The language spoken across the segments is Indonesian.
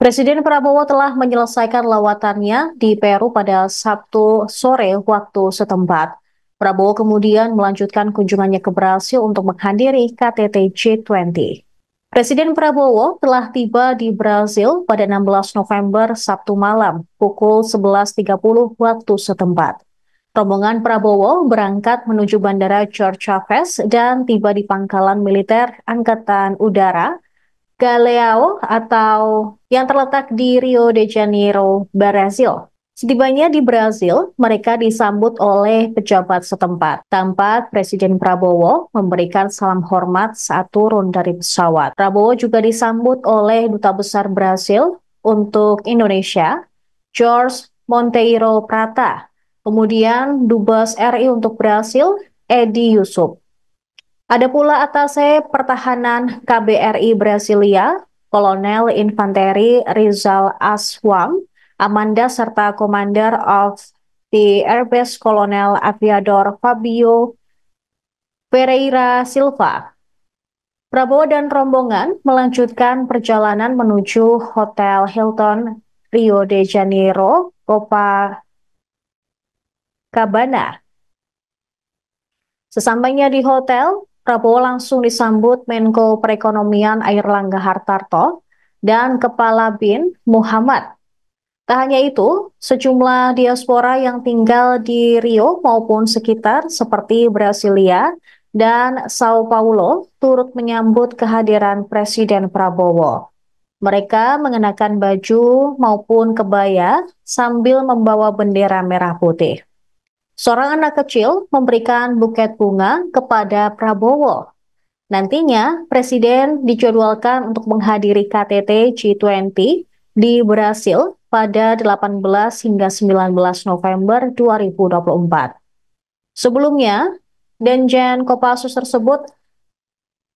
Presiden Prabowo telah menyelesaikan lawatannya di Peru pada Sabtu sore waktu setempat. Prabowo kemudian melanjutkan kunjungannya ke Brasil untuk menghadiri KTT G20. Presiden Prabowo telah tiba di Brasil pada 16 November Sabtu malam pukul 11.30 waktu setempat. Rombongan Prabowo berangkat menuju Bandara George Chavez dan tiba di Pangkalan Militer Angkatan Udara Galeão atau yang terletak di Rio de Janeiro, Brasil. Setibanya di Brasil, mereka disambut oleh pejabat setempat. Tampak Presiden Prabowo memberikan salam hormat saat turun dari pesawat. Prabowo juga disambut oleh Duta Besar Brasil untuk Indonesia, Jorge Monteiro Prata. Kemudian Dubes RI untuk Brasil, Edi Yusuf. Ada pula Atase Pertahanan KBRI Brasilia, Kolonel Infanteri Rizal Aswam, Amanda serta Commander of the Airbase Kolonel Aviador Fabio Pereira Silva. Prabowo dan rombongan melanjutkan perjalanan menuju Hotel Hilton Rio de Janeiro, Copacabana. Sesampainya di hotel, Prabowo langsung disambut Menko Perekonomian Airlangga Hartarto dan Kepala BIN Muhammad. Tak hanya itu, sejumlah diaspora yang tinggal di Rio maupun sekitar seperti Brasilia dan Sao Paulo turut menyambut kehadiran Presiden Prabowo. Mereka mengenakan baju maupun kebaya sambil membawa bendera merah putih. Seorang anak kecil memberikan buket bunga kepada Prabowo. Nantinya, Presiden dijadwalkan untuk menghadiri KTT G20 di Brasil pada 18 hingga 19 November 2024. Sebelumnya,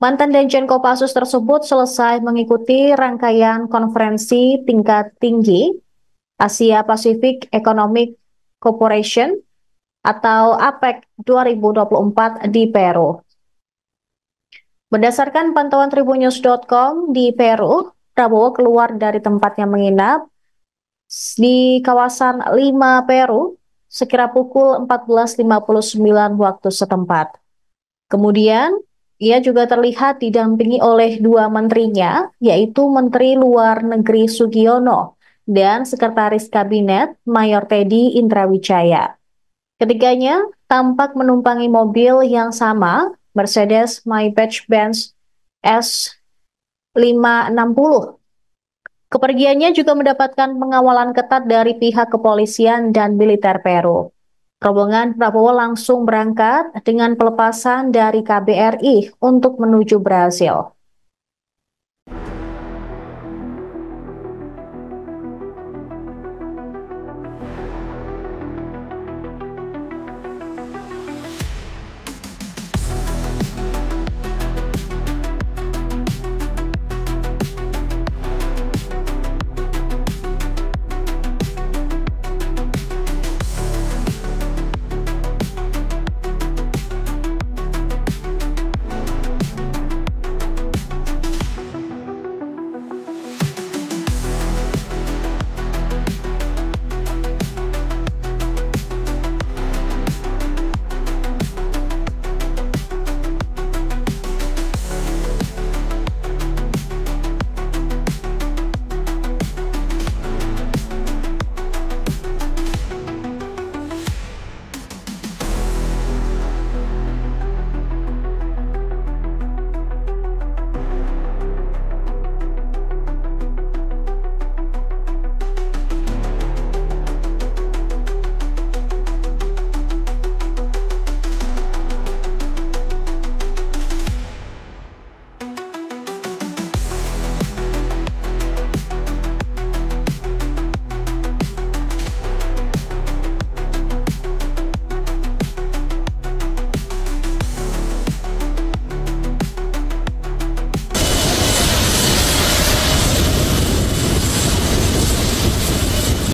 mantan Danjen Kopassus tersebut selesai mengikuti rangkaian konferensi tingkat tinggi Asia Pacific Economic Cooperation atau APEC 2024 di Peru. Berdasarkan pantauan tribunnews.com di Peru, Prabowo keluar dari tempatnya menginap di kawasan Lima, Peru, sekira pukul 14.59 waktu setempat. Kemudian, ia juga terlihat didampingi oleh dua menterinya, yaitu Menteri Luar Negeri Sugiono dan Sekretaris Kabinet Mayor Teddy Indrawijaya. Ketiganya tampak menumpangi mobil yang sama, Mercedes-Maybach-Benz S560. Kepergiannya juga mendapatkan pengawalan ketat dari pihak kepolisian dan militer Peru. Rombongan Prabowo langsung berangkat dengan pelepasan dari KBRI untuk menuju Brasil.